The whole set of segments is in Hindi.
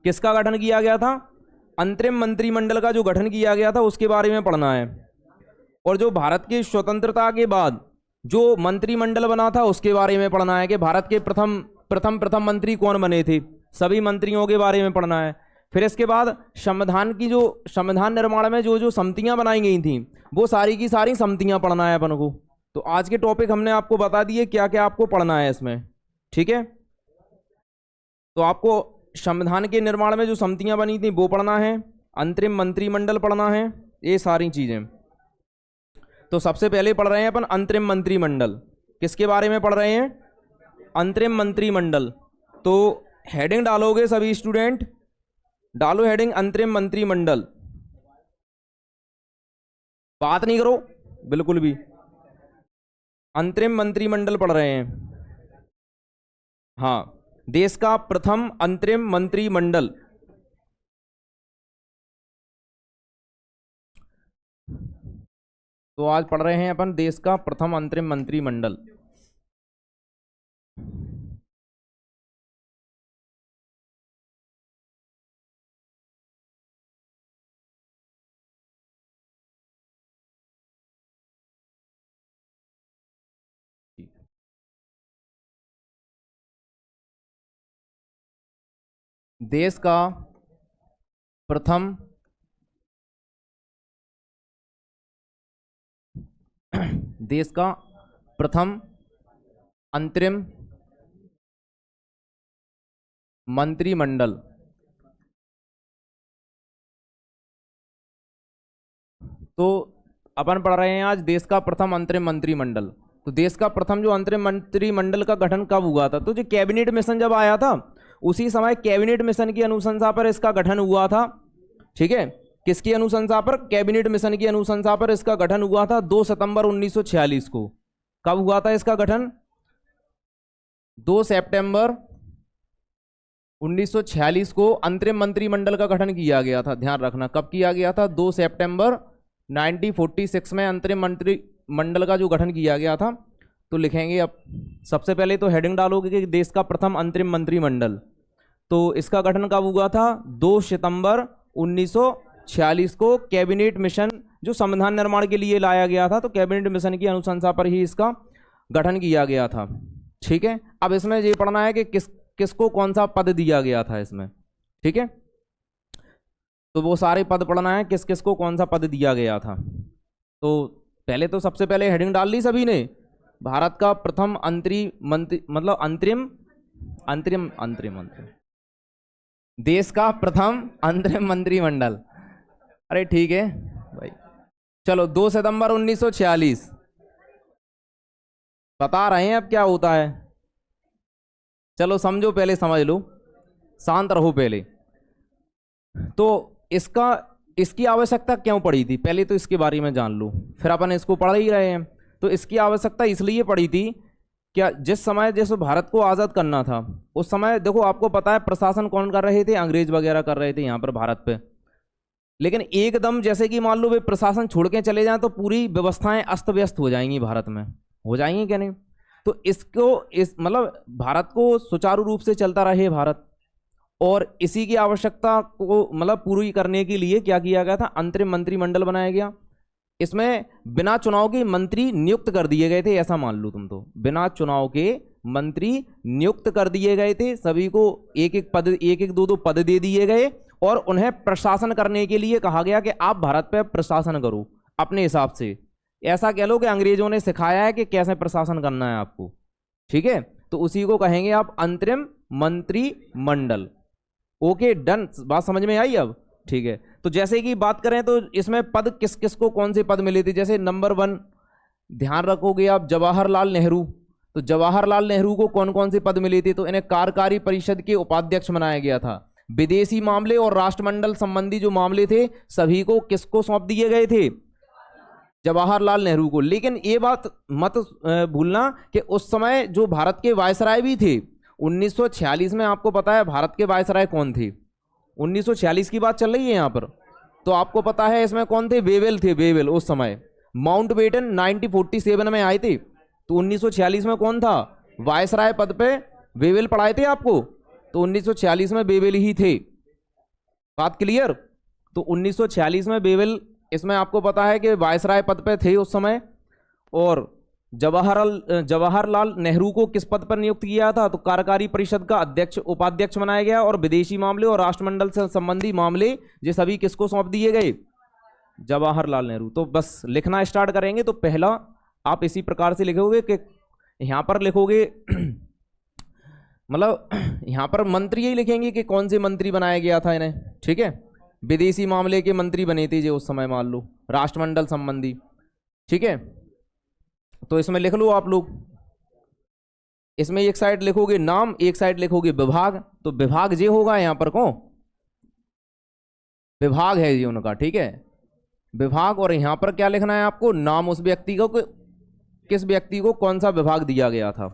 किसका गठन किया गया था? अंतरिम मंत्रिमंडल का जो गठन किया गया था उसके बारे में पढ़ना है। और जो भारत की स्वतंत्रता के बाद जो मंत्रिमंडल बना था उसके बारे में पढ़ना है कि भारत के प्रथम मंत्री कौन बने थे, सभी मंत्रियों के बारे में पढ़ना है। फिर इसके बाद संविधान की जो संविधान निर्माण में जो जो समितियां बनाई गई थी वो सारी की सारी समितियां पढ़ना है अपन को। तो आज के टॉपिक हमने आपको बता दिए क्या क्या आपको पढ़ना है इसमें, ठीक है। तो आपको संविधान के निर्माण में जो समितियां बनी थी वो पढ़ना है, अंतरिम मंत्रिमंडल पढ़ना है, ये सारी चीजें। तो सबसे पहले पढ़ रहे हैं अपन अंतरिम मंत्रिमंडल। किसके बारे में पढ़ रहे हैं? अंतरिम मंत्रिमंडल। तो हेडिंग डालोगे सभी स्टूडेंट, डालो हेडिंग अंतरिम मंत्रिमंडल। बात नहीं करो बिल्कुल भी, अंतरिम मंत्रिमंडल पढ़ रहे हैं। हाँ, देश का प्रथम अंतरिम मंत्रिमंडल। तो आज पढ़ रहे हैं अपन देश का प्रथम अंतरिम मंत्रिमंडल। देश का प्रथम अंतरिम मंत्रिमंडल। तो अपन पढ़ रहे हैं आज देश का प्रथम अंतरिम मंत्रिमंडल। तो देश का प्रथम जो अंतरिम मंत्रिमंडल का गठन कब हुआ था? तो जो कैबिनेट मिशन जब आया था उसी समय कैबिनेट मिशन की अनुशंसा पर इसका गठन हुआ था, ठीक है। किसकी अनुशंसा पर? कैबिनेट मिशन की अनुशंसा पर इसका गठन हुआ था 2 सितंबर 1946 को। कब हुआ था इसका गठन? 2 सितंबर 1946 को अंतरिम मंत्रिमंडल का गठन किया गया था। ध्यान रखना कब किया गया था? 2 सितंबर 1946 में अंतरिम मंत्रिमंडल का जो गठन किया गया था। तो लिखेंगे अब सबसे पहले तो हेडिंग डालोगे कि देश का प्रथम अंतरिम मंत्रिमंडल। तो इसका गठन कब हुआ था? 2 सितंबर 1946 को कैबिनेट मिशन जो संविधान निर्माण के लिए लाया गया था, तो कैबिनेट मिशन की अनुशंसा पर ही इसका गठन किया गया था, ठीक है। अब इसमें ये पढ़ना है कि किसको कौन सा पद दिया गया था इसमें, ठीक है। तो वो सारे पद पढ़ना है किस किस को कौन सा पद दिया गया था। तो पहले तो सबसे पहले हेडिंग डाल ली सभी ने, भारत का प्रथम अंतरिम देश का प्रथम अंतरिम मंत्रिमंडल। अरे ठीक है भाई, चलो 2 सितंबर 1946 बता रहे हैं अब क्या होता है। चलो समझो, पहले समझ लो, शांत रहो पहले। तो इसकी आवश्यकता क्यों पड़ी थी पहले तो इसके बारे में जान लो, फिर अपन इसको पढ़ ही रहे हैं। तो इसकी आवश्यकता इसलिए पड़ी थी क्या, जिस समय जैसे भारत को आज़ाद करना था उस समय देखो आपको पता है प्रशासन कौन कर रहे थे? अंग्रेज वगैरह कर रहे थे यहाँ पर भारत पे। लेकिन एकदम जैसे कि मान लो वे प्रशासन छोड़ के चले जाएं तो पूरी व्यवस्थाएं अस्त व्यस्त हो जाएंगी, भारत में हो जाएंगी क्या नहीं? तो मतलब भारत को सुचारू रूप से चलता रहे भारत, और इसी की आवश्यकता को मतलब पूरी करने के लिए क्या किया गया था? अंतरिम मंत्रिमंडल बनाया गया। इसमें बिना चुनाव के मंत्री नियुक्त कर दिए गए थे, ऐसा मान लो तुम। तो बिना चुनाव के मंत्री नियुक्त कर दिए गए थे, सभी को एक एक 2 पद दे दिए गए और उन्हें प्रशासन करने के लिए कहा गया कि आप भारत पे प्रशासन करो अपने हिसाब से। ऐसा कह लो कि अंग्रेजों ने सिखाया है कि कैसे प्रशासन करना है आपको, ठीक है। तो उसी को कहेंगे आप अंतरिम मंत्रिमंडल। ओके डन, बात समझ में आई अब? ठीक है। तो जैसे कि बात करें तो इसमें पद किस किस को कौन से पद मिले थे? जैसे नंबर 1 ध्यान रखोगे आप, जवाहरलाल नेहरू। तो जवाहरलाल नेहरू को कौन कौन से पद मिले थे? तो इन्हें कार्यकारी परिषद के उपाध्यक्ष बनाया गया था। विदेशी मामले और राष्ट्रमंडल संबंधी जो मामले थे सभी को किसको सौंप दिए गए थे? जवाहरलाल नेहरू को। लेकिन ये बात मत भूलना कि उस समय जो भारत के वायसराय भी थे 1946 में, आपको पता है भारत के वायसराय कौन थे? 1946 की बात चल रही है यहाँ पर, तो आपको पता है इसमें कौन थे? वेवेल थे, वेवेल। उस समय माउंटबेटन 1947 में आए थे, तो 1946 में कौन था वायसराय पद पे? वेवेल पढ़ाए थे आपको, तो 1946 में वेवेल ही थे, बात क्लियर। तो 1946 में बेविल, इसमें आपको पता है कि वायसराय पद पे थे उस समय, और जवाहरलाल नेहरू को किस पद पर नियुक्त किया था? तो कार्यकारी परिषद का अध्यक्ष उपाध्यक्ष बनाया गया, और विदेशी मामले और राष्ट्रमंडल से संबंधी मामले ये सभी किसको सौंप दिए गए? जवाहरलाल नेहरू। तो बस लिखना स्टार्ट करेंगे तो पहला आप इसी प्रकार से लिखोगे कि यहां पर लिखोगे मतलब यहां पर मंत्री ही लिखेंगे कि कौन से मंत्री बनाया गया था इन्हें, ठीक है। विदेशी मामले के मंत्री बने थे जो उस समय, मान लो राष्ट्रमंडल संबंधी, ठीक है। तो इसमें लिख लो आप लोग, इसमें एक साइड लिखोगे नाम, एक साइड लिखोगे विभाग। तो विभाग जे होगा यहां पर, कौन विभाग है ये उनका, ठीक है, विभाग। और यहां पर क्या लिखना है आपको? नाम उस व्यक्ति को, किस व्यक्ति को कौन सा विभाग दिया गया था,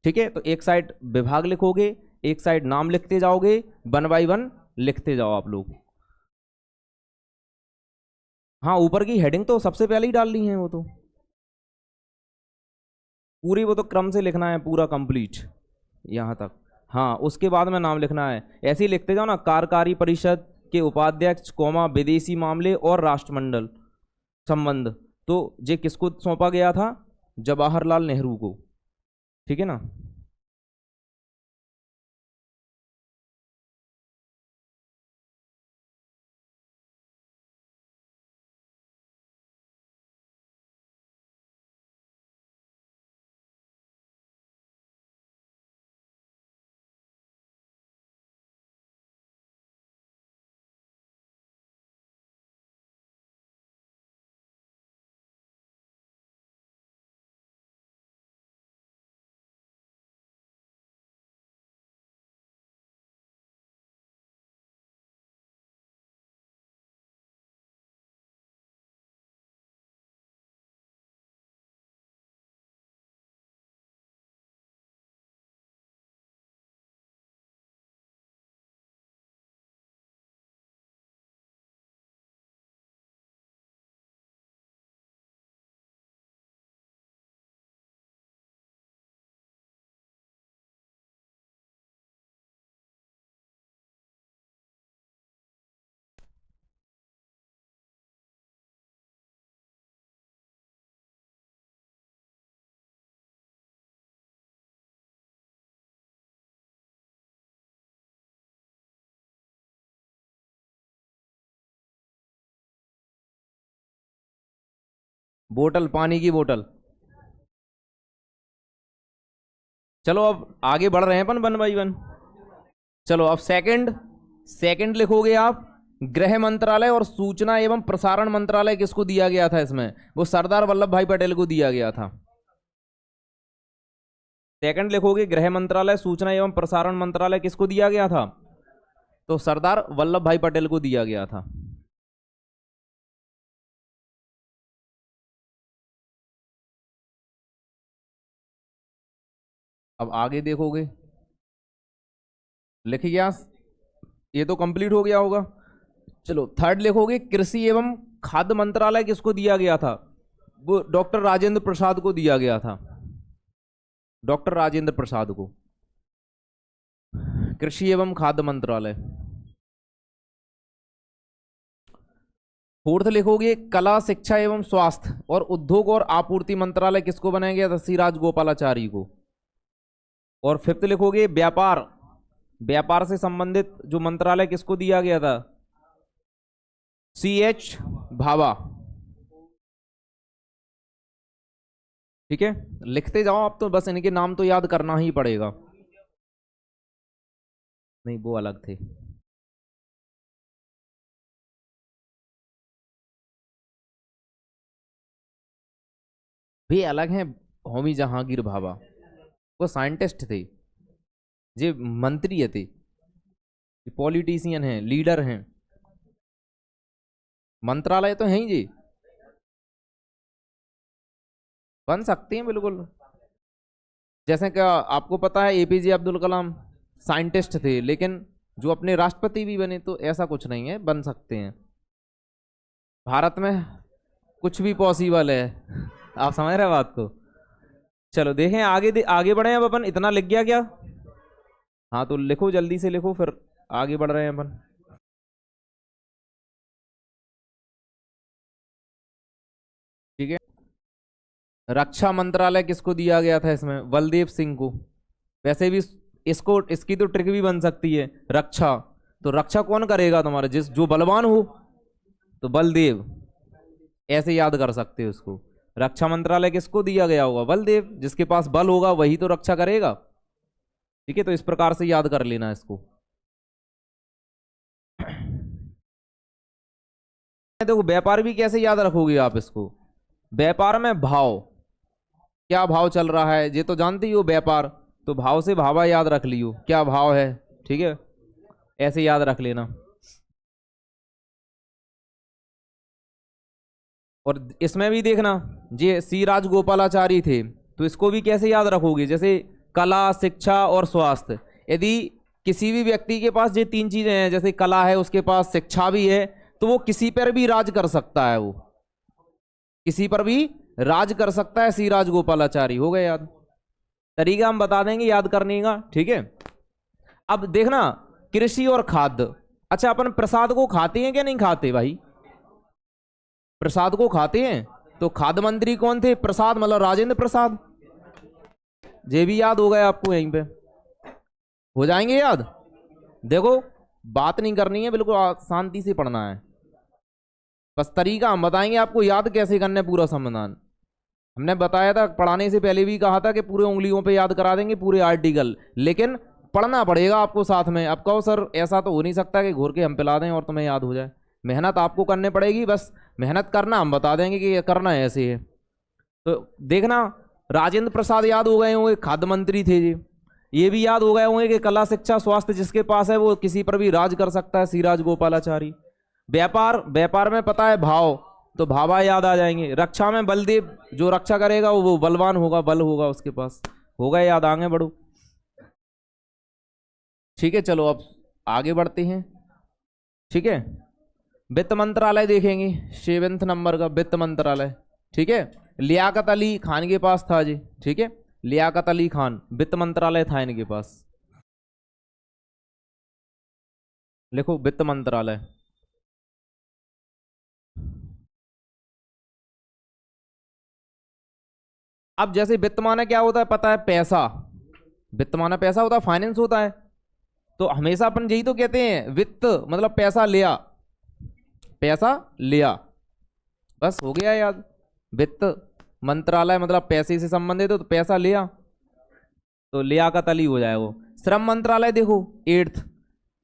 ठीक है। तो एक साइड विभाग लिखोगे, एक साइड नाम लिखते जाओगे, 1 बाय 1 लिखते जाओ आप लोग। हाँ, ऊपर की हेडिंग तो सबसे पहले ही डालनी है, वो तो पूरी, वो तो क्रम से लिखना है पूरा कंप्लीट यहाँ तक। हाँ, उसके बाद में नाम लिखना है, ऐसे ही लिखते जाओ ना। कार्यकारी परिषद के उपाध्यक्ष, कौमा, विदेशी मामले और राष्ट्रमंडल संबंध, तो ये किसको सौंपा गया था? जवाहरलाल नेहरू को, ठीक है ना। बोतल, पानी की बोतल। चलो अब आगे बढ़ रहे हैं अपन 1 बाय 1। चलो अब सेकंड, सेकंड लिखोगे आप गृह मंत्रालय और सूचना एवं प्रसारण मंत्रालय किसको दिया गया था? इसमें वो सरदार वल्लभ भाई पटेल को दिया गया था। सेकंड लिखोगे गृह मंत्रालय, सूचना एवं प्रसारण मंत्रालय किसको दिया गया था? तो सरदार वल्लभ भाई पटेल को दिया गया था। अब आगे देखोगे, लिख गया, ये तो कंप्लीट हो गया होगा। चलो थर्ड लिखोगे कृषि एवं खाद्य मंत्रालय किसको दिया गया था? वो डॉक्टर राजेंद्र प्रसाद को दिया गया था, डॉक्टर राजेंद्र प्रसाद को, कृषि एवं खाद्य मंत्रालय। फोर्थ लिखोगे कला, शिक्षा एवं स्वास्थ्य और उद्योग और आपूर्ति मंत्रालय किसको बनाया गया था? श्री राजगोपालाचारी को। और फिफ्थ लिखोगे व्यापार, व्यापार से संबंधित जो मंत्रालय किसको दिया गया था? CH भाभा, ठीक है। लिखते जाओ आप, तो बस इनके नाम तो याद करना ही पड़ेगा। नहीं, वो अलग थे। भी अलग हैं, होमी जहांगीर भाभा, वो साइंटिस्ट थे, ये मंत्री थे, पॉलिटिशियन हैं, लीडर हैं। मंत्रालय तो हैं ही जी, बन सकते हैं बिल्कुल। जैसे कि आपको पता है APJ अब्दुल कलाम साइंटिस्ट थे, लेकिन जो अपने राष्ट्रपति भी बने, तो ऐसा कुछ नहीं है, बन सकते हैं। भारत में कुछ भी पॉसिबल है। आप समझ रहे बात को। चलो देखें आगे, आगे बढ़े अब अपन। इतना लिख गया क्या? हाँ, तो लिखो, जल्दी से लिखो, फिर आगे बढ़ रहे हैं अपन। रक्षा मंत्रालय किसको दिया गया था इसमें? बलदेव सिंह को। वैसे भी इसको, इसकी तो ट्रिक भी बन सकती है, रक्षा, तो रक्षा कौन करेगा तुम्हारा? जिस जो बलवान हो, तो बलदेव, ऐसे याद कर सकते हो उसको। रक्षा मंत्रालय किसको दिया गया होगा? बलदेव। जिसके पास बल होगा वही तो रक्षा करेगा। ठीक है, तो इस प्रकार से याद कर लेना इसको। देखो व्यापार भी कैसे याद रखोगे आप इसको? व्यापार में भाव, क्या भाव चल रहा है ये तो जानते ही हो व्यापार, तो भाव से भावा याद रख लियो, क्या भाव है। ठीक है, ऐसे याद रख लेना। और इसमें भी देखना, ये सी राजगोपालाचारी थे, तो इसको भी कैसे याद रखोगे? जैसे कला, शिक्षा और स्वास्थ्य। यदि किसी भी व्यक्ति के पास ये तीन चीजें हैं, जैसे कला है, उसके पास शिक्षा भी है, तो वो किसी पर भी राज कर सकता है, वो किसी पर भी राज कर सकता है। सी राजगोपालाचारी हो गए याद। तरीका हम बता देंगे याद करने का। ठीक है, अब देखना कृषि और खाद्य। अच्छा, अपन प्रसाद को खाते हैं क्या नहीं खाते भाई? प्रसाद को खाते हैं। तो खाद्य मंत्री कौन थे? प्रसाद, मतलब राजेंद्र प्रसाद। ये भी याद हो गया आपको, यहीं पे हो जाएंगे याद। देखो बात नहीं करनी है, बिल्कुल शांति से पढ़ना है, बस तरीका हम बताएंगे आपको याद कैसे करना है, पूरा समाधान। हमने बताया था पढ़ाने से पहले भी कहा था कि पूरे उंगलियों पे याद करा देंगे पूरे आर्टिकल, लेकिन पढ़ना पड़ेगा आपको साथ में। अब कहो सर ऐसा तो हो नहीं सकता कि घोर के हम पिला दें और तुम्हें याद हो जाए। मेहनत आपको करनी पड़ेगी, बस मेहनत करना, हम बता देंगे कि करना है ऐसे है। तो देखना राजेंद्र प्रसाद याद हो गए होंगे, खाद्य मंत्री थे जी। ये भी याद हो गए होंगे कि कला, शिक्षा, स्वास्थ्य जिसके पास है वो किसी पर भी राज कर सकता है, सी राजगोपालाचारी। व्यापार, व्यापार में पता है भाव, तो भावा याद आ जाएंगे। रक्षा में बलदेव, जो रक्षा करेगा वो बलवान होगा, बल होगा उसके पास, होगा याद। आगे बढ़ो। ठीक है, चलो अब आगे बढ़ते हैं। ठीक है, वित्त मंत्रालय देखेंगे, 7वें नंबर का वित्त मंत्रालय। ठीक है, लियाकत अली खान के पास था जी। ठीक है, लियाकत अली खान, वित्त मंत्रालय था इनके पास। लिखो वित्त मंत्रालय। अब जैसे वित्त माना क्या होता है पता है? पैसा। वित्त माना पैसा होता है, फाइनेंस होता है। तो हमेशा अपन यही तो कहते हैं, वित्त मतलब पैसा लिया, पैसा लिया, बस हो गया याद। वित्त मंत्रालय मतलब पैसे से संबंधित है, तो पैसा लिया, तो लियाकत अली हो जाएगा। श्रम मंत्रालय देखो 8th,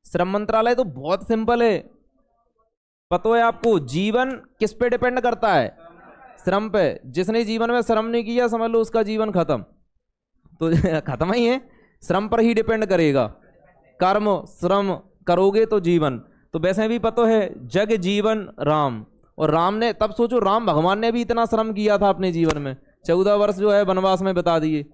श्रम मंत्रालय तो बहुत सिंपल है, पता है आपको। जीवन किस पे डिपेंड करता है? श्रम पे। जिसने जीवन में श्रम नहीं किया समझ लो उसका जीवन खत्म, तो खत्म ही है, श्रम पर ही डिपेंड करेगा। कर्म श्रम करोगे तो जीवन। तो वैसे भी पता है जग जीवन राम, और राम ने, तब सोचो राम भगवान ने भी इतना श्रम किया था अपने जीवन में, 14 वर्ष जो है वनवास में बता दिए।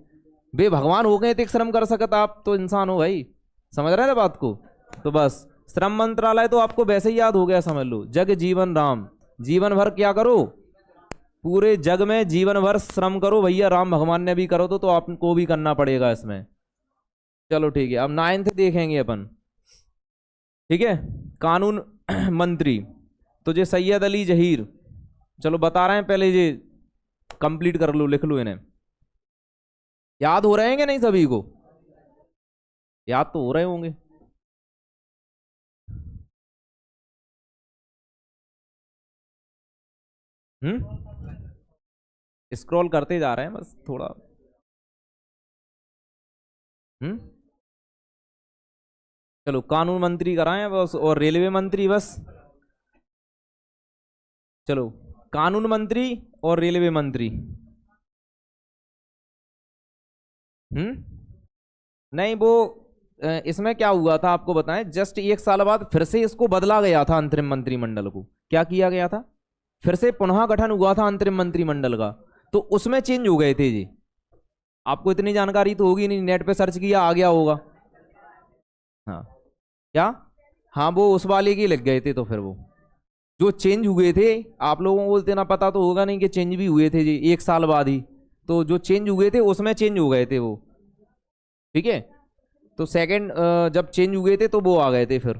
वे भगवान हो गए थे, श्रम कर सकता, आप तो इंसान हो भाई, समझ रहे थे बात को। तो बस श्रम मंत्रालय तो आपको वैसे ही याद हो गया, समझ लो जग जीवन राम। जीवन भर क्या करो? पूरे जग में जीवन भर श्रम करो भैया, राम भगवान ने भी करो तो आपको भी करना पड़ेगा इसमें। चलो ठीक है, अब 9th देखेंगे अपन। ठीक है, कानून मंत्री, तो ये सैयद अली जहीर। चलो बता रहे हैं, पहले ये कंप्लीट कर लो, लिख लो इन्हें। याद हो रहे हैं कि नहीं सभी को? याद तो हो रहे होंगे। स्क्रॉल करते जा रहे हैं बस थोड़ा। चलो कानून मंत्री कराएं बस, और रेलवे मंत्री बस। चलो कानून मंत्री और रेलवे मंत्री। नहीं वो इसमें क्या हुआ था आपको बताएं, जस्ट 1 साल बाद फिर से इसको बदला गया था अंतरिम मंत्रिमंडल को। क्या किया गया था? फिर से पुनः गठन हुआ था अंतरिम मंत्रिमंडल का, तो उसमें चेंज हो गए थे जी। आपको इतनी जानकारी तो होगी नहीं, नेट पे सर्च किया आ गया होगा। हाँ क्या? हाँ वो उस वाले के लग गए थे, तो फिर वो जो चेंज हुए थे, आप लोगों को इतना पता तो होगा नहीं कि चेंज भी हुए थे जी 1 साल बाद ही, तो जो चेंज हुए थे उसमें चेंज हो गए थे वो। ठीक है, तो सेकंड जब चेंज हुए थे तो वो आ गए थे फिर।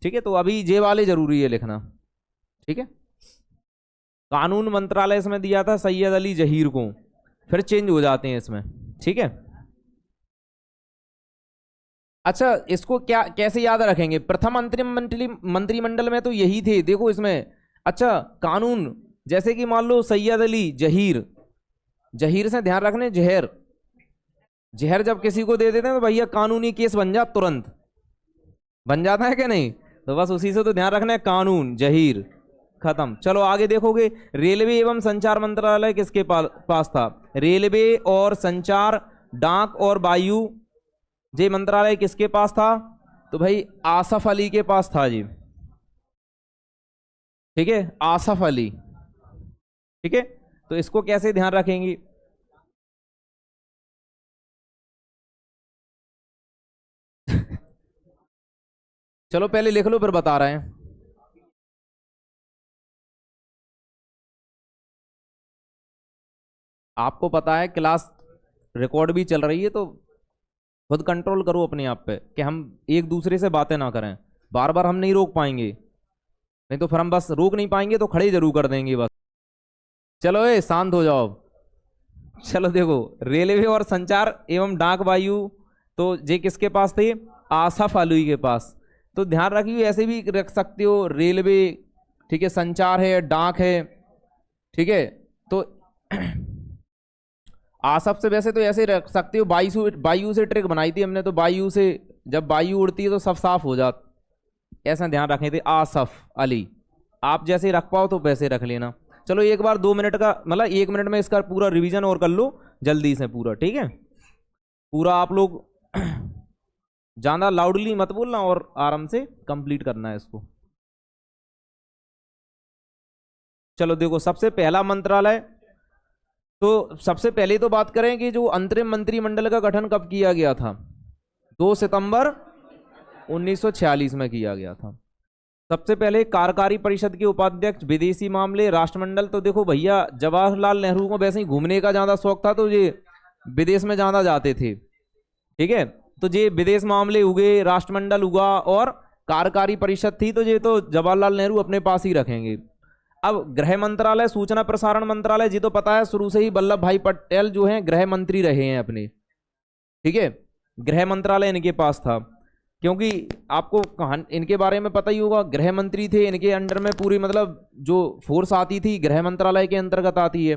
ठीक है, तो अभी ये वाले जरूरी है लिखना। ठीक है, कानून मंत्रालय इसमें दिया था सैयद अली जहीर को। फिर चेंज हो जाते हैं इसमें, ठीक है। अच्छा, इसको क्या कैसे याद रखेंगे? प्रथम अंतरिम मंत्रिमंडल में तो यही थे, देखो इसमें। अच्छा, कानून, जैसे कि मान लो सैयद अली जहीर, जहीर से ध्यान रखने, जहर, जहर जब किसी को दे देते हैं तो भैया कानूनी केस बन जा, तुरंत बन जाता है कि नहीं? तो बस उसी से तो ध्यान रखना है, कानून, जहीर, खत्म। चलो आगे देखोगे, रेलवे एवं संचार मंत्रालय किसके पास था? रेलवे और संचार, डाक और वायु, ये मंत्रालय किसके पास था? तो भाई आसफ अली के पास था जी, ठीक है, आसफ अली, ठीक है। तो इसको कैसे ध्यान रखेंगे? चलो पहले लिख लो फिर बता रहे हैं। आपको पता है क्लास रिकॉर्ड भी चल रही है, तो खुद कंट्रोल करो अपने आप पे कि हम एक दूसरे से बातें ना करें। बार बार हम नहीं रोक पाएंगे, नहीं तो फिर हम बस रोक नहीं पाएंगे तो खड़े जरूर कर देंगे बस। चलो ए शांत हो जाओ। चलो देखो, रेलवे और संचार एवं डाक वायु, तो ये किसके पास थे? आसफ अली के पास। तो ध्यान रखिए, ऐसे भी रख सकते हो, रेलवे, ठीक है, संचार है, डाक है, ठीक है। तो आसफ से वैसे तो ऐसे रख सकते हो, वायु, वायु से ट्रिक बनाई थी हमने, तो वायु से जब वायु उड़ती है तो सब साफ हो जाता, ऐसा ध्यान रखे थे, आसफ अली। आप जैसे रख पाओ तो वैसे रख लेना। चलो एक बार 2 मिनट का, मतलब 1 मिनट में इसका पूरा रिवीजन और कर लो जल्दी से पूरा, ठीक है। पूरा आप लोग ज्यादा लाउडली मत बोलना और आराम से कंप्लीट करना है इसको। चलो देखो, सबसे पहला मंत्रालय, तो सबसे पहले तो बात करें कि जो अंतरिम मंत्रिमंडल का गठन कब किया गया था? 2 सितंबर 1946 में किया गया था। सबसे पहले कार्यकारी परिषद के उपाध्यक्ष, विदेशी मामले, राष्ट्रमंडल, तो देखो भैया जवाहरलाल नेहरू को वैसे ही घूमने का ज्यादा शौक था, तो ये विदेश में ज्यादा जाते थे, ठीक है। तो ये विदेश मामले हुए, राष्ट्रमंडल हुआ और कार्यकारी परिषद थी, तो ये तो जवाहरलाल नेहरू अपने पास ही रखेंगे। अब गृह मंत्रालय, सूचना प्रसारण मंत्रालय, जी तो पता है शुरू से ही वल्लभ भाई पटेल जो हैं गृह मंत्री रहे हैं अपने, ठीक है। गृह मंत्रालय इनके पास था, क्योंकि आपको इनके बारे में पता ही होगा, गृह मंत्री थे, इनके अंडर में पूरी मतलब जो फोर्स आती थी गृह मंत्रालय के अंतर्गत आती है,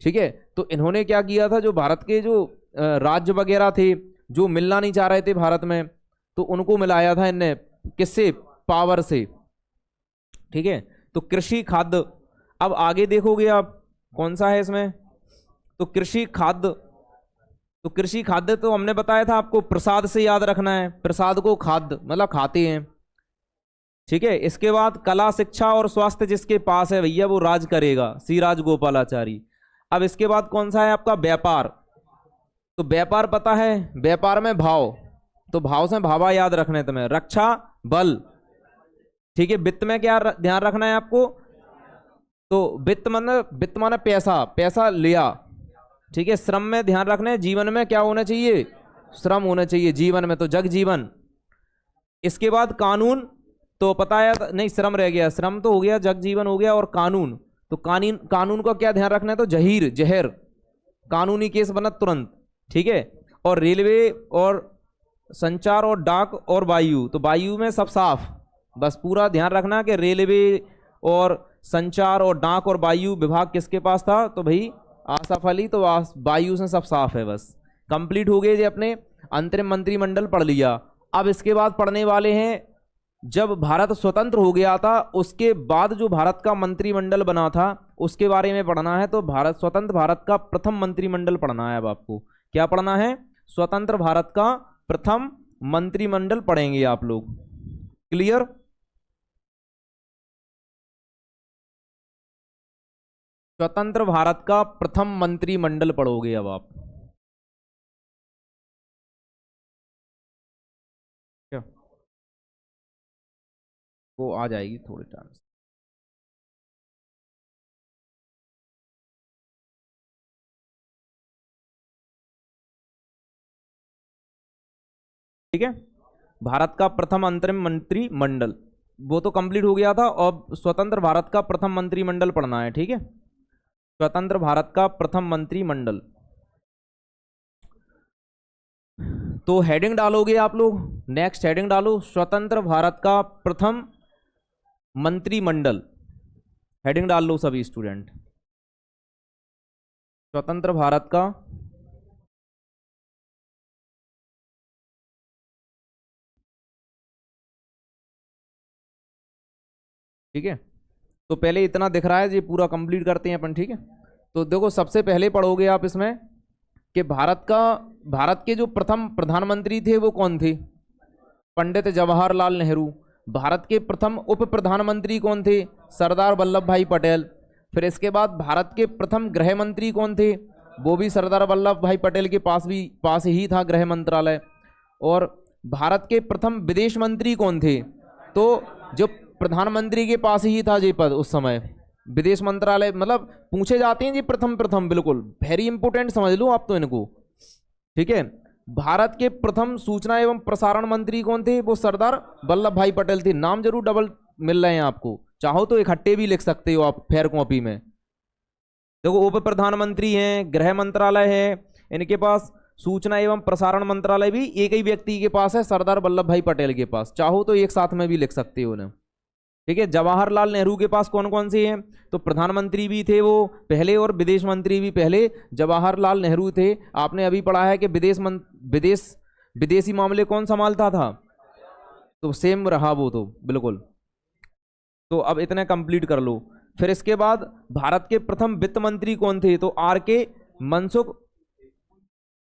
ठीक है। तो इन्होंने क्या किया था, जो भारत के जो राज्य वगैरह थे जो मिलना नहीं चाह रहे थे भारत में, तो उनको मिलाया था इनने, किससे? पावर से, ठीक है। तो कृषि खाद्य, अब आगे देखोगे आप कौन सा है इसमें, तो कृषि खाद्य, तो कृषि खाद्य तो हमने बताया था आपको, प्रसाद से याद रखना है, प्रसाद को खाद्य मतलब खाते हैं, ठीक है। इसके बाद कला, शिक्षा और स्वास्थ्य जिसके पास है भैया वो राज करेगा, सी राजगोपालाचारी। अब इसके बाद कौन सा है आपका? व्यापार, तो व्यापार पता है, व्यापार में भाव, तो भाव से भावा याद रखना है तुम्हें, रक्षा बल, ठीक है। वित्त में क्या ध्यान रखना है आपको? तो वित्त माने पैसा, पैसा लिया, ठीक है। श्रम में ध्यान रखना है, जीवन में क्या होना चाहिए? श्रम होना चाहिए जीवन में, तो जग जीवन। इसके बाद कानून, तो पता है नहीं, श्रम रह गया, श्रम तो हो गया, जग जीवन हो गया, और कानून, तो कानून का क्या ध्यान रखना है? तो जहीर, जहर, कानूनी केस बना तुरंत, ठीक है। और रेलवे और संचार और डाक और वायु, तो वायु में सब साफ, बस पूरा ध्यान रखना कि रेलवे और संचार और डाक और वायु विभाग किसके पास था? तो भाई आसफ अली, तो वायु से सब साफ है, बस कंप्लीट हो गए जी। अपने अंतरिम मंत्रिमंडल पढ़ लिया। अब इसके बाद पढ़ने वाले हैं, जब भारत स्वतंत्र हो गया था उसके बाद जो भारत का मंत्रिमंडल बना था उसके बारे में पढ़ना है। तो भारत, स्वतंत्र भारत का प्रथम मंत्रिमंडल पढ़ना है। अब आपको क्या पढ़ना है? स्वतंत्र भारत का प्रथम मंत्रिमंडल पढ़ेंगे आप लोग, क्लियर? स्वतंत्र भारत का प्रथम मंत्रिमंडल पढ़ोगे अब आप, क्या वो आ जाएगी थोड़े टाइम से। ठीक है, भारत का प्रथम अंतरिम मंत्रिमंडल वो तो कंप्लीट हो गया था। और स्वतंत्र भारत का प्रथम मंत्रिमंडल पढ़ना है, ठीक है। स्वतंत्र भारत का प्रथम मंत्रिमंडल, तो हेडिंग डालोगे आप लोग, नेक्स्ट हेडिंग डालो, स्वतंत्र भारत का प्रथम मंत्रिमंडल। हेडिंग डाल लो सभी स्टूडेंट, स्वतंत्र भारत का ठीक है। तो पहले इतना दिख रहा है, ये पूरा कंप्लीट करते हैं अपन, ठीक है। तो देखो सबसे पहले पढ़ोगे आप इसमें कि भारत के जो प्रथम प्रधानमंत्री थे वो कौन थे? पंडित जवाहरलाल नेहरू। भारत के प्रथम उप प्रधानमंत्री कौन थे? सरदार वल्लभ भाई पटेल। फिर इसके बाद भारत के प्रथम गृह मंत्री कौन थे? वो भी सरदार वल्लभ भाई पटेल के पास ही था गृह मंत्रालय। और भारत के प्रथम विदेश मंत्री कौन थे? तो जो प्रधानमंत्री के पास ही था ये पद उस समय, विदेश मंत्रालय, मतलब पूछे जाते हैं जी प्रथम, बिल्कुल वेरी इंपोर्टेंट, समझ लो आप तो इनको, ठीक है। भारत के प्रथम सूचना एवं प्रसारण मंत्री कौन थे? वो सरदार वल्लभ भाई पटेल थे। नाम जरूर डबल मिल रहे हैं आपको, चाहो तो इकट्ठे भी लिख सकते हो आप फेयर कॉपी में। देखो उप प्रधानमंत्री हैं, गृह मंत्रालय है, इनके पास सूचना एवं प्रसारण मंत्रालय भी एक ही व्यक्ति के पास है, सरदार वल्लभ भाई पटेल के पास। चाहो तो एक साथ में भी लिख सकते हो उन्हें, ठीक है। जवाहरलाल नेहरू के पास कौन कौन से हैं? तो प्रधानमंत्री भी थे वो पहले और विदेश मंत्री भी पहले जवाहरलाल नेहरू थे। आपने अभी पढ़ा है कि विदेशी मामले कौन संभालता था? तो सेम रहा वो तो बिल्कुल। तो अब इतने कंप्लीट कर लो। फिर इसके बाद भारत के प्रथम वित्त मंत्री कौन थे? तो आर के मनसुख,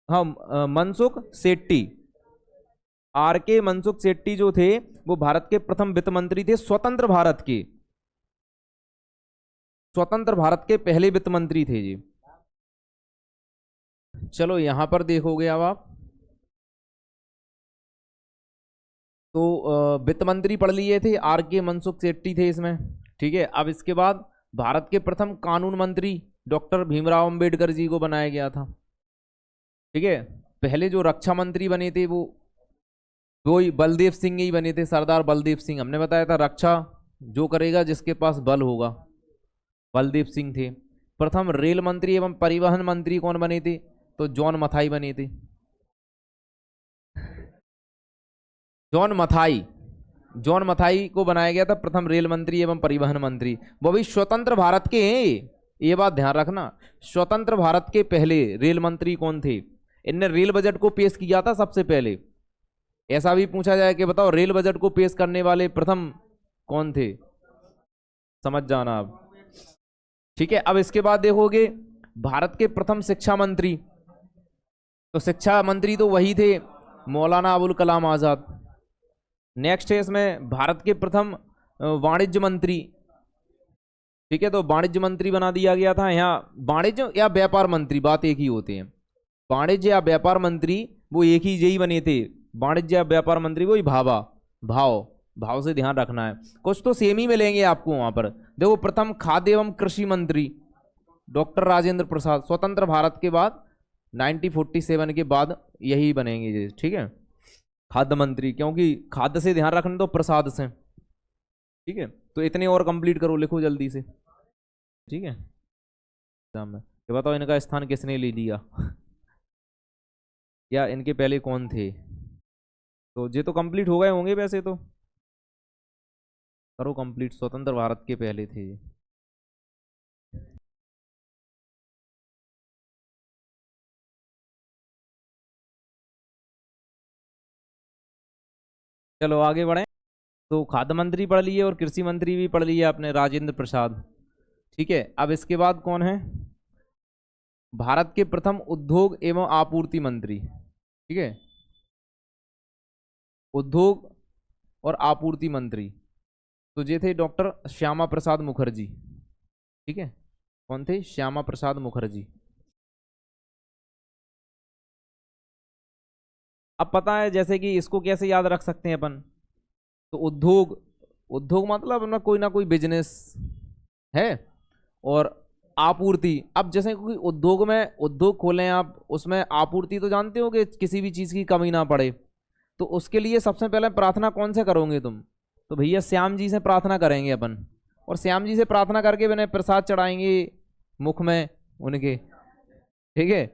हाँ मनसुख सेट्टी। आर के मनसुख सेट्टी जो थे वो भारत के प्रथम वित्त मंत्री थे, स्वतंत्र भारत के पहले वित्त मंत्री थे जी। चलो यहां पर देखोगे अब आप, तो वित्त मंत्री पढ़ लिए थे, आर के मनसुख सेट्टी थे इसमें, ठीक है। अब इसके बाद भारत के प्रथम कानून मंत्री डॉक्टर भीमराव अंबेडकर जी को बनाया गया था, ठीक है। पहले जो रक्षा मंत्री बने थे वो वही बलदेव सिंह ही बने थे, सरदार बलदेव सिंह। हमने बताया था रक्षा जो करेगा जिसके पास बल होगा, बलदेव सिंह थे। प्रथम रेल मंत्री एवं परिवहन मंत्री कौन बने थे? तो जॉन मथाई बने थे, जॉन मथाई को बनाया गया था प्रथम रेल मंत्री एवं परिवहन मंत्री। वो भी स्वतंत्र भारत के हैं, ये बात ध्यान रखना। स्वतंत्र भारत के पहले रेल मंत्री कौन थे? इनने रेल बजट को पेश किया था सबसे पहले। ऐसा भी पूछा जाए कि बताओ रेल बजट को पेश करने वाले प्रथम कौन थे? समझ जाना आप, ठीक है। अब इसके बाद देखोगे भारत के प्रथम शिक्षा मंत्री, तो शिक्षा मंत्री तो वही थे मौलाना अबुल कलाम आजाद। नेक्स्ट है इसमें भारत के प्रथम वाणिज्य मंत्री, ठीक है। तो वाणिज्य मंत्री बना दिया गया था। यहाँ वाणिज्य या व्यापार मंत्री बात एक ही होते हैं, वाणिज्य या व्यापार मंत्री वो एक ही यही बने थे, वाणिज्य या व्यापार मंत्री वही भाव से ध्यान रखना है, कुछ तो सेम ही मिलेंगे आपको वहां पर। देखो प्रथम खाद्य एवं कृषि मंत्री डॉक्टर राजेंद्र प्रसाद, स्वतंत्र भारत के बाद 1947 के बाद यही बनेंगे, ठीक है। खाद्य मंत्री, क्योंकि खाद्य से ध्यान रखना तो प्रसाद से, ठीक है। तो इतने और कंप्लीट करो, लिखो जल्दी से, ठीक है। ये बताओ इनका स्थान किसने ले लिया या इनके पहले कौन थे? तो ये तो कंप्लीट हो गए होंगे वैसे तो, करो कंप्लीट। स्वतंत्र भारत के पहले थे ये। चलो आगे बढ़े। तो खाद्य मंत्री पढ़ लिए और कृषि मंत्री भी पढ़ लिए आपने, राजेंद्र प्रसाद, ठीक है। अब इसके बाद कौन है? भारत के प्रथम उद्योग एवं आपूर्ति मंत्री, ठीक है। उद्योग और आपूर्ति मंत्री तो ये थे डॉक्टर श्यामा प्रसाद मुखर्जी, ठीक है। कौन थे? श्यामा प्रसाद मुखर्जी। अब पता है जैसे कि इसको कैसे याद रख सकते हैं अपन, तो उद्योग मतलब अपना कोई ना कोई बिजनेस है, और आपूर्ति, अब जैसे कोई उद्योग खोलें आप, उसमें आपूर्ति तो जानते हो कि किसी भी चीज की कमी ना पड़े, तो उसके लिए सबसे पहले प्रार्थना कौन से करोगे तुम? तो भैया श्याम जी से प्रार्थना करेंगे अपन, और श्याम जी से प्रार्थना करके मैंने प्रसाद चढ़ाएंगे मुख में उनके, ठीक है।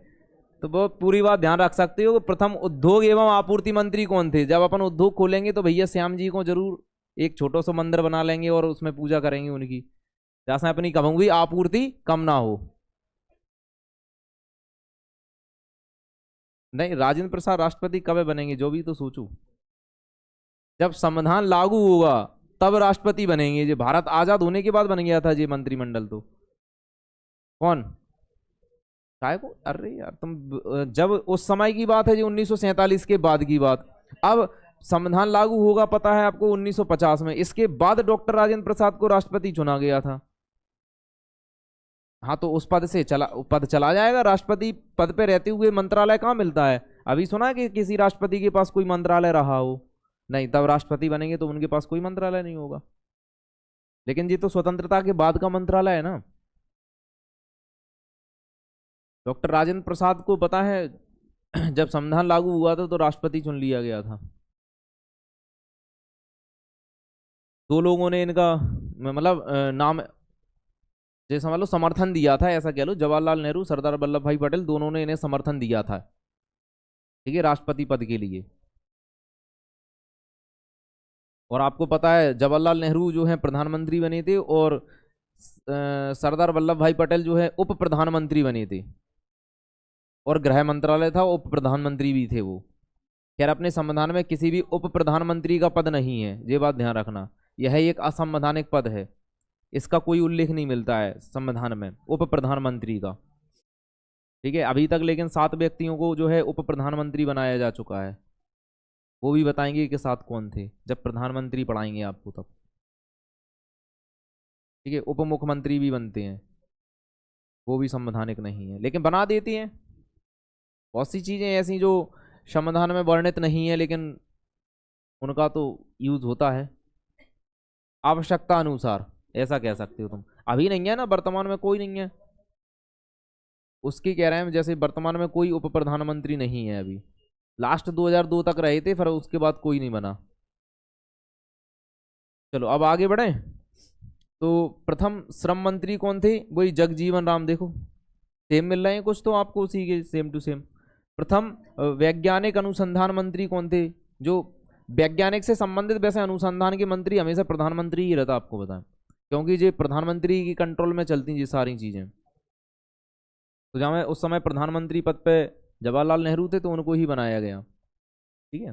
तो वो पूरी बात ध्यान रख सकते हो कि प्रथम उद्योग एवं आपूर्ति मंत्री कौन थे। जब अपन उद्योग खोलेंगे तो भैया श्याम जी को जरूर एक छोटा सा मंदिर बना लेंगे और उसमें पूजा करेंगे उनकी, जहां से अपनी कभी आपूर्ति कम ना हो। नहीं, राजेंद्र प्रसाद राष्ट्रपति कब बनेंगे, जो भी तो सोचू। जब संविधान लागू होगा तब राष्ट्रपति बनेंगे। जो भारत आजाद होने के बाद बन गया था ये मंत्रिमंडल तो। कौन? काय को? अरे यार तुम, जब उस समय की बात है जी 1947 के बाद की बात। अब संविधान लागू होगा पता है आपको 1950 में, इसके बाद डॉक्टर राजेंद्र प्रसाद को राष्ट्रपति चुना गया था। हाँ तो उस पद से पद चला जाएगा। राष्ट्रपति पद पे रहते हुए मंत्रालय कहाँ मिलता है? अभी सुना है कि किसी राष्ट्रपति के पास कोई मंत्रालय रहा हो? नहीं, तब राष्ट्रपति बनेंगे तो उनके पास कोई मंत्रालय नहीं होगा। लेकिन ये तो स्वतंत्रता के बाद का मंत्रालय है ना। डॉक्टर राजेंद्र प्रसाद को पता है जब संविधान लागू हुआ था तो राष्ट्रपति चुन लिया गया था। दो लोगों ने इनका मतलब नाम, जैसे समझ लो समर्थन दिया था, ऐसा कह लो, जवाहरलाल नेहरू, सरदार वल्लभ भाई पटेल, दोनों ने इन्हें समर्थन दिया था, ठीक है, राष्ट्रपति पद के लिए। और आपको पता है जवाहरलाल नेहरू जो है प्रधानमंत्री बने थे और सरदार वल्लभ भाई पटेल जो है उप प्रधानमंत्री बने थे, और गृह मंत्रालय था, उप प्रधानमंत्री भी थे वो। खैर अपने संविधान में किसी भी उप प्रधानमंत्री का पद नहीं है, ये बात ध्यान रखना। यह एक असंवैधानिक पद है, इसका कोई उल्लेख नहीं मिलता है संविधान में उप प्रधानमंत्री का, ठीक है अभी तक। लेकिन 7 व्यक्तियों को जो है उप प्रधानमंत्री बनाया जा चुका है। वो भी बताएंगे कि 7 कौन थे जब प्रधानमंत्री पढ़ाएंगे आपको तब, ठीक है। उप मुख्यमंत्री भी बनते हैं, वो भी संवैधानिक नहीं है, लेकिन बना देती हैं। बहुत सी चीजें ऐसी जो संविधान में वर्णित नहीं है लेकिन उनका तो यूज होता है आवश्यकता अनुसार, ऐसा कह सकते हो तुम। अभी नहीं है ना, वर्तमान में कोई नहीं है उसकी कह रहे हैं, जैसे वर्तमान में कोई उप प्रधानमंत्री नहीं है अभी। लास्ट 2002 तक रहे थे, फिर उसके बाद कोई नहीं बना। चलो अब आगे बढ़े। तो प्रथम श्रम मंत्री कौन थे? वही जगजीवन राम। देखो सेम मिल रहे हैं कुछ तो आपको उसी के, सेम टू सेम। प्रथम वैज्ञानिक अनुसंधान मंत्री कौन थे? जो वैज्ञानिक से संबंधित, वैसे अनुसंधान के मंत्री हमेशा प्रधानमंत्री ही रहता, आपको बताएं, क्योंकि ये प्रधानमंत्री की कंट्रोल में चलती ये सारी चीजें। तो जहाँ उस समय प्रधानमंत्री पद पे जवाहरलाल नेहरू थे तो उनको ही बनाया गया, ठीक है।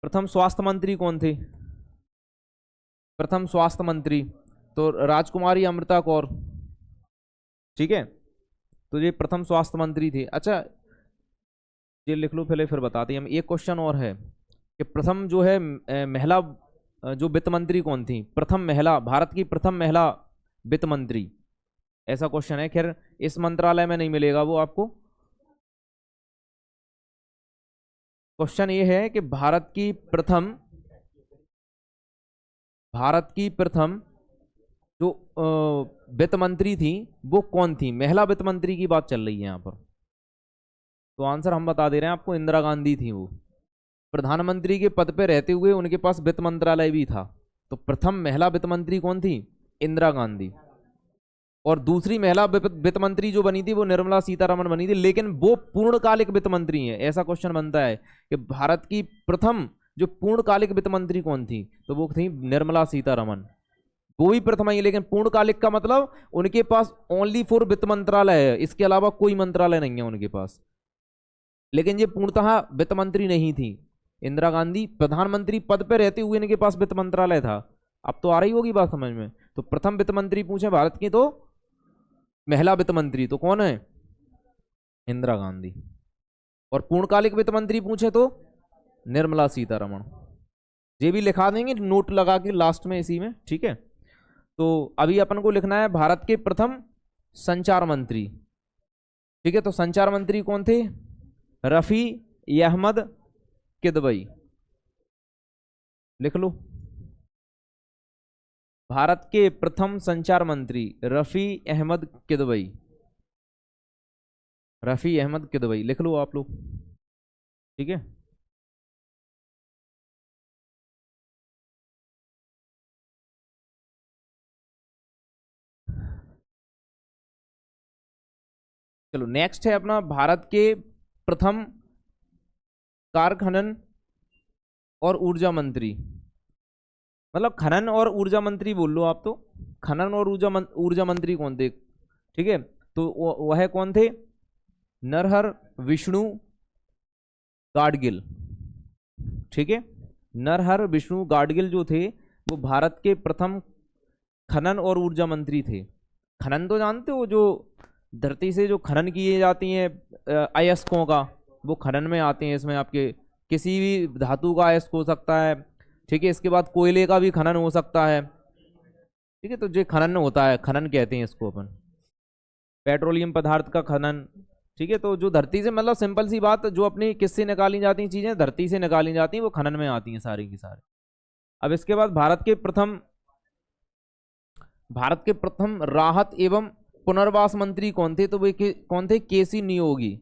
प्रथम स्वास्थ्य मंत्री कौन थे? प्रथम स्वास्थ्य मंत्री तो राजकुमारी अमृता कौर, ठीक है। तो ये प्रथम स्वास्थ्य मंत्री थे। अच्छा ये लिख लो पहले, फिर बताते हैं हम। एक क्वेश्चन और है कि प्रथम जो है महिला जो वित्त मंत्री कौन थी? प्रथम महिला, भारत की प्रथम महिला वित्त मंत्री, ऐसा क्वेश्चन है। खैर इस मंत्रालय में नहीं मिलेगा वो आपको। क्वेश्चन ये है कि भारत की प्रथम जो वित्त मंत्री थी वो कौन थी? महिला वित्त मंत्री की बात चल रही है यहाँ पर। तो आंसर हम बता दे रहे हैं आपको, इंदिरा गांधी थी वो। प्रधानमंत्री के पद पे रहते हुए उनके पास वित्त मंत्रालय भी था। तो प्रथम महिला वित्त मंत्री कौन थी? इंदिरा गांधी। और दूसरी महिला वित्त मंत्री जो बनी थी वो निर्मला सीतारमण बनी थी, लेकिन वो पूर्णकालिक वित्त मंत्री है। ऐसा क्वेश्चन बनता है कि भारत की प्रथम जो पूर्णकालिक वित्त मंत्री कौन थी? तो वो थी निर्मला सीतारमण। वो भी प्रथम ही, लेकिन पूर्णकालिक का मतलब उनके पास ओनली फॉर वित्त मंत्रालय है, इसके अलावा कोई मंत्रालय नहीं है उनके पास। लेकिन ये पूर्णतः वित्त मंत्री नहीं थी इंदिरा गांधी, प्रधानमंत्री पद पे रहते हुए इनके पास वित्त मंत्रालय था। अब तो आ रही होगी बात समझ में। तो प्रथम वित्त मंत्री पूछे भारत की तो महिला वित्त मंत्री तो कौन है? इंदिरा गांधी। और पूर्णकालिक वित्त मंत्री पूछे तो निर्मला सीतारमण। ये भी लिखा देंगे नोट लगा के लास्ट में इसी में, ठीक है। तो अभी अपन को लिखना है भारत के प्रथम संचार मंत्री, ठीक है। तो संचार मंत्री कौन थे? रफी अहमद किदवई, लिख लो। भारत के प्रथम संचार मंत्री रफी अहमद किदवई, रफी अहमद किदवई लिख लो आप लोग, ठीक है। चलो नेक्स्ट है अपना भारत के प्रथम कारखनन और ऊर्जा मंत्री, मतलब खनन और ऊर्जा मंत्री बोल लो आप, तो खनन और ऊर्जा मंत्री कौन थे? ठीक है, तो वह कौन थे? नरहर विष्णु गाडगिल। ठीक है, नरहर विष्णु गाडगिल जो थे वो भारत के प्रथम खनन और ऊर्जा मंत्री थे। खनन तो जानते हो, जो धरती से जो खनन किए जाती हैं अयस्कों का, वो खनन में आते हैं। इसमें आपके किसी भी धातु का अयस्क हो सकता है। ठीक है, इसके बाद कोयले का भी खनन हो सकता है। ठीक है, तो जो खनन होता है, खनन कहते हैं इसको अपन, पेट्रोलियम पदार्थ का खनन। ठीक है, तो जो धरती से, मतलब सिंपल सी बात, जो अपनी किससे निकाली जाती हैं चीजें, धरती से निकाली जाती हैं, वो खनन में आती हैं सारी की सारी। अब इसके बाद भारत के प्रथम राहत एवं पुनर्वास मंत्री कौन थे? तो वे कौन थे? केसी नियोगी।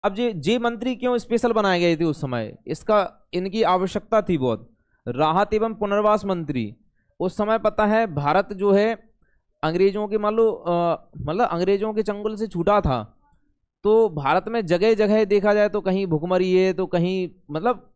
अब जे मंत्री क्यों स्पेशल बनाए गए थे उस समय? इसका इनकी आवश्यकता थी बहुत। राहत एवं पुनर्वास मंत्री, उस समय पता है भारत जो है अंग्रेजों के, मान लो मतलब अंग्रेजों के चंगुल से छूटा था, तो भारत में जगह जगह देखा जाए तो कहीं भुखमरी है, तो कहीं मतलब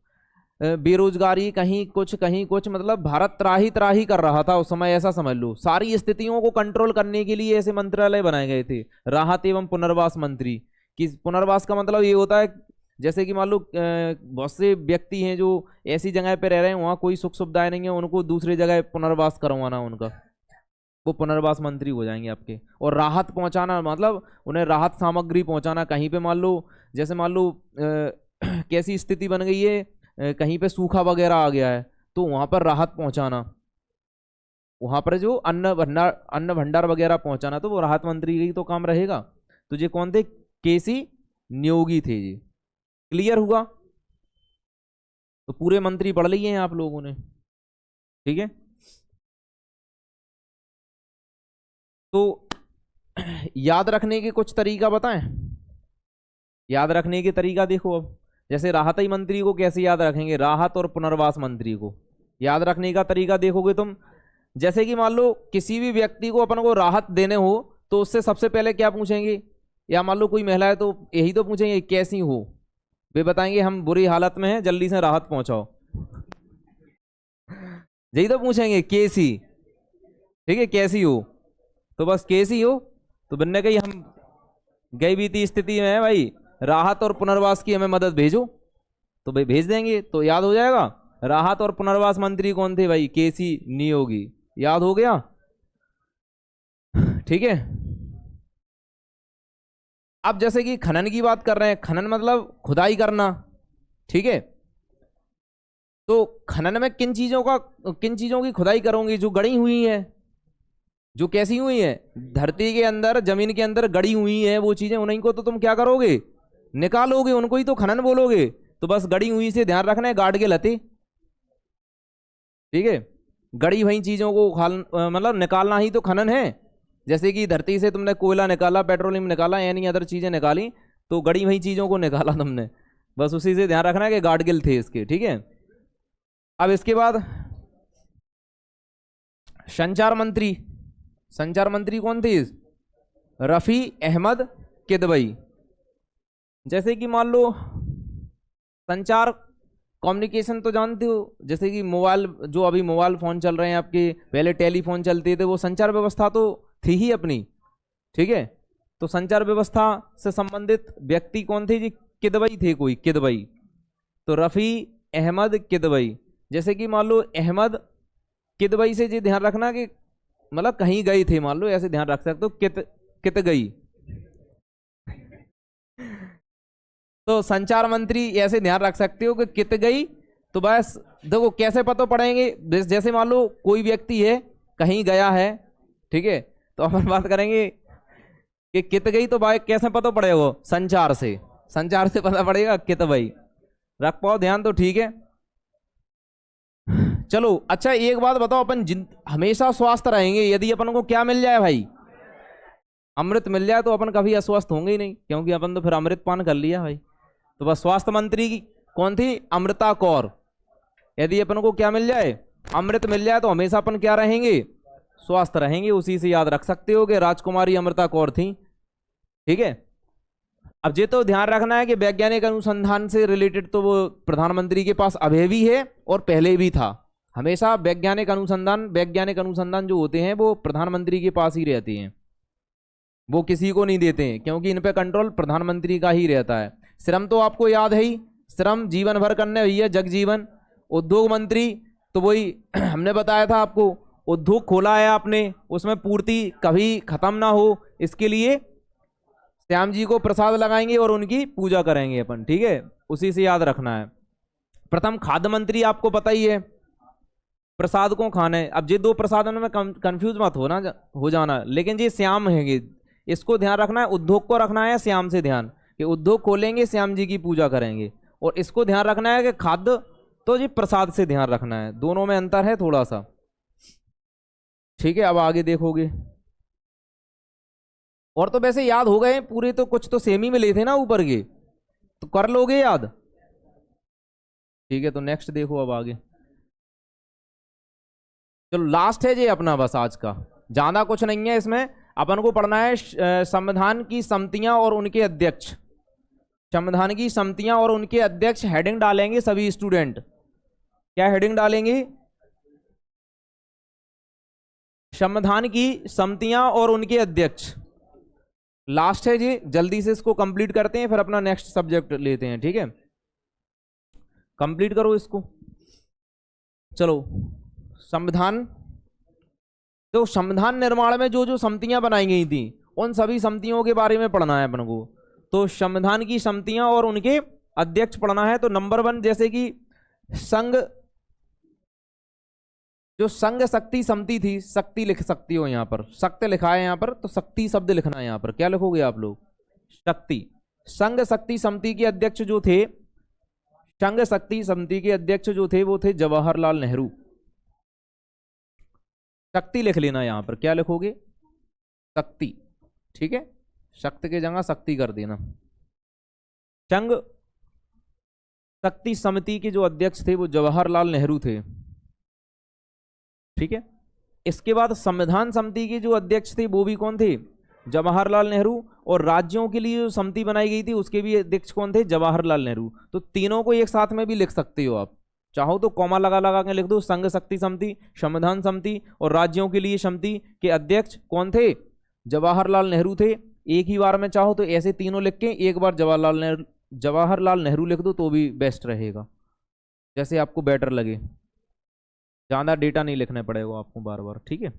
बेरोजगारी, कहीं कुछ, मतलब भारत त्राही कर रहा था उस समय, ऐसा समझ लो। सारी स्थितियों को कंट्रोल करने के लिए ऐसे मंत्रालय बनाए गए थे, राहत एवं पुनर्वास मंत्री। कि पुनर्वास का मतलब ये होता है, जैसे कि मान लो बहुत से व्यक्ति हैं जो ऐसी जगह पे रह रहे हैं, वहाँ कोई सुख सुविधाएं नहीं है, उनको दूसरी जगह पुनर्वास करवाना उनका, वो पुनर्वास मंत्री हो जाएंगे आपके। और राहत पहुंचाना, मतलब उन्हें राहत सामग्री पहुंचाना। कहीं पे मान लो, जैसे मान लो कैसी स्थिति बन गई है, कहीं पे सूखा वगैरह आ गया है, तो वहां पर राहत पहुंचाना, वहां पर जो अन्न भंडार वगैरह पहुंचाना, तो वो राहत मंत्री का ही तो काम रहेगा। तो ये कौन थे? केसी नियोगी थे जी। क्लियर हुआ? तो पूरे मंत्री पढ़ लिए हैं आप लोगों ने। ठीक है, तो याद रखने के कुछ तरीका बताएं। याद रखने के तरीका देखो, अब जैसे राहत ही मंत्री को कैसे याद रखेंगे, राहत और पुनर्वास मंत्री को याद रखने का तरीका देखोगे तुम। जैसे कि मान लो किसी भी व्यक्ति को अपन को राहत देने हो, तो उससे सबसे पहले क्या पूछेंगे? या मान लो कोई महिला है तो यही तो पूछेंगे, कैसी हो? वे बताएंगे हम बुरी हालत में हैं, जल्दी से राहत पहुंचाओ। यही तो पूछेंगे, कैसी। ठीक है, कैसी हो, तो बस कैसी हो, तो बनने का ही हम गई बीती स्थिति में है भाई, राहत और पुनर्वास की हमें मदद भेजो, तो भाई भेज देंगे, तो याद हो जाएगा। राहत और पुनर्वास मंत्री कौन थे भाई? केसी नियोगी। याद हो गया? ठीक है, अब जैसे कि खनन की बात कर रहे हैं, खनन मतलब खुदाई करना। ठीक है, तो खनन में किन चीजों की खुदाई करोगे? जो गड़ी हुई है, जो कैसी हुई है, धरती के अंदर, जमीन के अंदर गड़ी हुई है वो चीजें, उन्हीं को तो तुम क्या करोगे? निकालोगे, उनको ही तो खनन बोलोगे। तो बस गड़ी हुई से ध्यान रखना है, गाड़ के लते। ठीक है, गड़ी हुई चीजों को मतलब निकालना ही तो खनन है। जैसे कि धरती से तुमने कोयला निकाला, पेट्रोलियम निकाला, यानी अदर चीजें निकाली, तो गड़ी हुई चीजों को निकाला तुमने, बस उसी से ध्यान रखना है कि गाडगिल थे इसके। ठीक है, अब इसके बाद संचार मंत्री कौन थे? रफी अहमद किदवई। जैसे कि मान लो संचार, कम्युनिकेशन तो जानते हो, जैसे कि मोबाइल, जो अभी मोबाइल फोन चल रहे हैं आपके, पहले टेलीफोन चलते थे, वो संचार व्यवस्था तो थी ही अपनी। ठीक है, तो संचार व्यवस्था से संबंधित व्यक्ति कौन थे जी? किदवई थे, कोई किदवई। तो रफी अहमद किदवई। जैसे कि मान लो अहमद किदवई से जी ध्यान रखना कि मतलब कहीं गई थे, मान लो ऐसे ध्यान रख सकते हो, कित गई। तो संचार मंत्री ऐसे ध्यान रख सकते हो कि कित गई। तो बस देखो कैसे पता पड़ेंगे, जैसे मान लो कोई व्यक्ति है कहीं गया है, ठीक है, तो अपन बात करेंगे कि कित गई, तो भाई कैसे पता पड़ेगा? वो संचार से पता पड़ेगा कित गई। रख पाओ ध्यान, तो ठीक है। चलो अच्छा, एक बात बताओ, अपन हमेशा स्वस्थ रहेंगे यदि अपन को क्या मिल जाए भाई? अमृत मिल जाए, तो अपन कभी अस्वस्थ होंगे ही नहीं, क्योंकि अपन तो फिर अमृत पान कर लिया भाई। तो बस स्वास्थ्य मंत्री की कौन थी? अमृता कौर। यदि अपन को क्या मिल जाए? अमृत मिल जाए, तो हमेशा अपन क्या रहेंगे? स्वस्थ रहेंगे। उसी से याद रख सकते हो कि राजकुमारी अमृता कौर थी। ठीक है, अब ये तो ध्यान रखना है कि वैज्ञानिक अनुसंधान से रिलेटेड तो वो प्रधानमंत्री के पास अभी भी है और पहले भी था। हमेशा वैज्ञानिक अनुसंधान जो होते हैं वो प्रधानमंत्री के पास ही रहते हैं, वो किसी को नहीं देते हैं, क्योंकि इन पे कंट्रोल प्रधानमंत्री का ही रहता है। श्रम तो आपको याद है ही, श्रम जीवन भर करने भैया जगजीवन। उद्योग मंत्री तो वही हमने बताया था आपको, उद्योग खोला है आपने, उसमें पूर्ति कभी खत्म ना हो, इसके लिए श्याम जी को प्रसाद लगाएंगे और उनकी पूजा करेंगे अपन, ठीक है, उसी से याद रखना है। प्रथम खाद्य मंत्री आपको पता ही है, प्रसाद को खाना है। अब ये दो प्रसादों में कंफ्यूज मत हो जाना, लेकिन ये श्याम है, इसको ध्यान रखना है। उद्योग को रखना है श्याम से ध्यान, कि उद्योग खोलेंगे श्याम जी की पूजा करेंगे, और इसको ध्यान रखना है कि खाद्य तो जी प्रसाद से ध्यान रखना है, दोनों में अंतर है थोड़ा सा, ठीक है। अब आगे देखोगे, और तो वैसे याद हो गए पूरे, तो कुछ तो सेम ही मिले थे ना ऊपर के, तो कर लोगे याद, ठीक है। तो नेक्स्ट देखो अब आगे, चलो लास्ट है जी अपना बस आज का, ज्यादा कुछ नहीं है इसमें। अपन को पढ़ना है संविधान की समितियां और उनके अध्यक्ष। संविधान की समितियां और उनके अध्यक्ष हेडिंग डालेंगे सभी स्टूडेंट। क्या हेडिंग डालेंगे? संविधान की समितियां और उनके अध्यक्ष। लास्ट है जी, जल्दी से इसको कंप्लीट करते हैं, फिर अपना नेक्स्ट सब्जेक्ट लेते हैं, ठीक है। कंप्लीट करो इसको। चलो, संविधान, तो संविधान निर्माण में जो जो समितियां बनाई गई थी उन सभी समितियों के बारे में पढ़ना है अपन को। तो संविधान की समितियां और उनके अध्यक्ष पढ़ना है। तो नंबर 1 जैसे कि संघ, जो संघ शक्ति समिति थी, शक्ति लिख सकती हो यहाँ पर, शक्ति लिखा है यहाँ पर, तो शक्ति शब्द लिखना है यहाँ पर। क्या लिखोगे आप लोग? शक्ति। संघ शक्ति समिति के अध्यक्ष जो थे, संघ शक्ति समिति के अध्यक्ष जो थे वो थे जवाहरलाल नेहरू। शक्ति लिख लेना यहाँ पर। क्या लिखोगे? शक्ति, ठीक है, शक्ति के जगह शक्ति कर देना। संघ शक्ति समिति के जो अध्यक्ष थे वो जवाहरलाल नेहरू थे, ठीक है। इसके बाद संविधान समिति के जो अध्यक्ष थे वो भी कौन थे? जवाहरलाल नेहरू। और राज्यों के लिए जो समिति बनाई गई थी उसके भी अध्यक्ष कौन थे? जवाहरलाल नेहरू। तो तीनों को एक साथ में भी लिख सकते हो आप, चाहो तो कॉमा लगा लगा के लिख दो। संघ शक्ति समिति, संविधान समिति और राज्यों के लिए समिति के अध्यक्ष कौन थे? जवाहरलाल नेहरू थे। एक ही बार में चाहो तो ऐसे तीनों लिख के एक बार जवाहरलाल नेहरू लिख दो तो भी बेस्ट रहेगा, जैसे आपको बेटर लगे, ज़्यादा डेटा नहीं लिखना पड़ेगा आपको बार बार, ठीक है।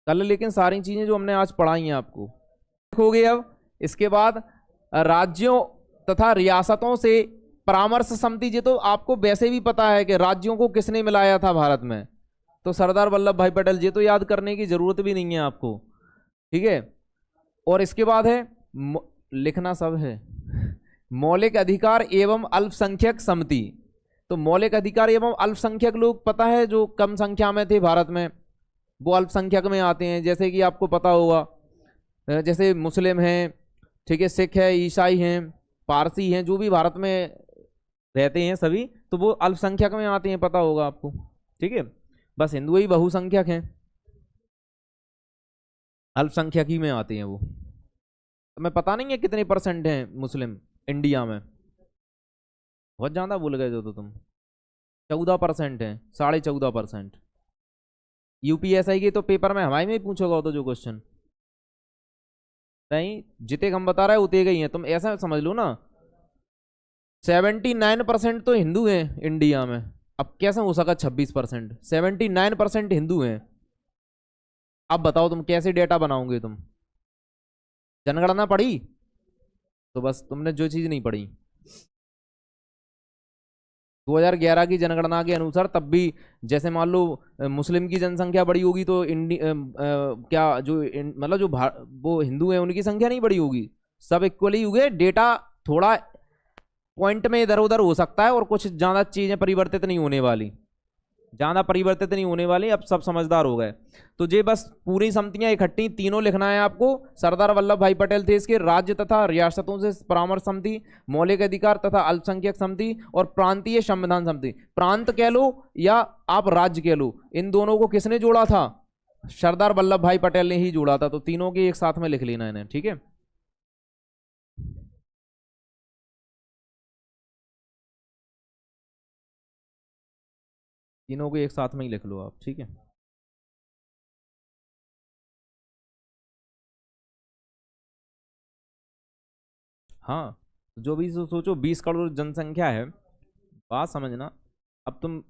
कल लेकिन सारी चीजें जो हमने आज पढ़ाई हैं आपको हो गई। अब इसके बाद राज्यों तथा रियासतों से परामर्श समिति, जी तो आपको वैसे भी पता है कि राज्यों को किसने मिलाया था भारत में, तो सरदार वल्लभ भाई पटेल जी, तो याद करने की जरूरत भी नहीं है आपको, ठीक है। और इसके बाद है लिखना सब है, मौलिक अधिकार एवं अल्पसंख्यक समिति। तो मौलिक अधिकार एवं अल्पसंख्यक लोग पता है जो कम संख्या में थे भारत में, वो अल्पसंख्यक में आते हैं। जैसे कि आपको पता होगा, जैसे मुस्लिम हैं, ठीक है, सिख है, ईसाई हैं, पारसी हैं, जो भी भारत में रहते हैं सभी, तो वो अल्पसंख्यक में आते हैं, पता होगा आपको, ठीक है। बस हिंदू ही बहुसंख्यक हैं, अल्पसंख्यक ही में आते हैं वो। तुम्हें पता नहीं है कितने % हैं मुस्लिम इंडिया में? बहुत ज़्यादा भूल गए जो तो तुम, 14% हैं, 14.5%। यूपीएसआई के तो पेपर में हमारे में ही पूछोगा तो जो क्वेश्चन नहीं, जितने हम बता रहे उतने ही हैं, तुम ऐसा समझ लो ना। 79% तो हिंदू हैं इंडिया में, अब कैसे हो सका 26%? 79% हिंदू हैं। अब बताओ तुम कैसे डेटा बनाओगे? तुम जनगणना पढ़ी? तो बस तुमने जो चीज नहीं पढ़ी, 2011 की जनगणना के अनुसार तब भी, जैसे मान लो मुस्लिम की जनसंख्या बड़ी होगी तो क्या जो मतलब जो वो हिंदू हैं उनकी संख्या नहीं बड़ी होगी, सब इक्वली हुए। डेटा थोड़ा पॉइंट में इधर उधर हो सकता है और कुछ ज़्यादा चीज़ें परिवर्तित नहीं होने वाली, ज्यादा परिवर्तित नहीं होने वाली, अब सब समझदार हो गए। तो ये बस पूरी सम्मतियां इकट्ठी तीनों लिखना है आपको। सरदार वल्लभ भाई पटेल थे इसके, राज्य तथा रियासतों से परामर्श समिति, मौलिक अधिकार तथा अल्पसंख्यक समिति और प्रांतीय संविधान समिति। प्रांत कह लो या आप राज्य कह लो, इन दोनों को किसने जोड़ा था? सरदार वल्लभ भाई पटेल ने ही जोड़ा था। तो तीनों के एक साथ में लिख लेना इन्हें, ठीक है। तीनों को एक साथ में ही लिख लो आप, ठीक है। हाँ, जो भी सोचो 20 करोड़ जनसंख्या है, बात समझना। अब तुम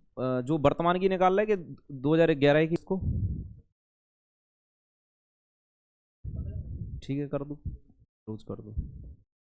जो वर्तमान की निकाल रहे कि 2011 की, इसको ठीक है कर दो, रोज कर दो।